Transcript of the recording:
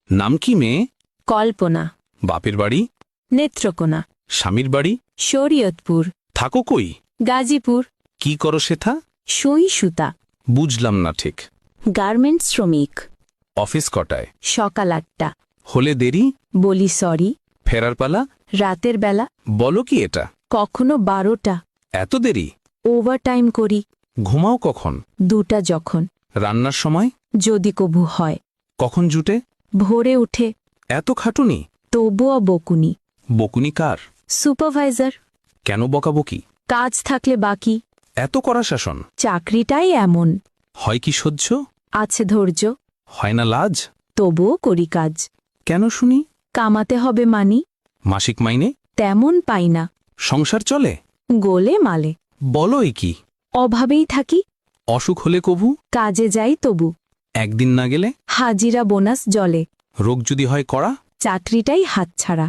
নাম কি মেয়ে? কল্পনা। বাপের বাড়ি? নেত্রকোনা। স্বামীর বাড়ি? শরীয়তপুর। থাকো কই? গাজীপুর। কি করো সেথা? সুই সুতা। বুঝলাম না ঠিক। গার্মেন্টস শ্রমিক। অফিস কটায়? সকাল 8টা। হলে দেরি? বলি সরি। ফেরার পালা? রাতের বেলা। বলো কি এটা? কখনো 12টা। এত দেরি? ওভারটাইম করি। ঘুমাও কখন? 2টা যখন। রান্নার সময়? যদি কবু হয়। কখন জুটে? ভোরে উঠে। এত খাটুনি? তবুও বকুনি। বকুনি কার? সুপারভাইজার। কেন বকাবকি? কাজ থাকলে বাকি। এত কড়া শাসন? চাকরিটাই এমন। হয় কি সহ্য? আছে ধৈর্য। হয় না লাজ? তবুও করি কাজ। কেন শুনি? কামাতে হবে মানি। মাসিক মাইনে? তেমন পাই না। সংসার চলে? গোলে মালে। বলো এ কি? অভাবেই থাকি। অসুখ হলে কবু? কাজে যাই তবু। একদিন না গেলে? হাজিরা বোনাস জলে। রোগ যদি হয় কড়া? চাকরিটাই হাতছাড়া।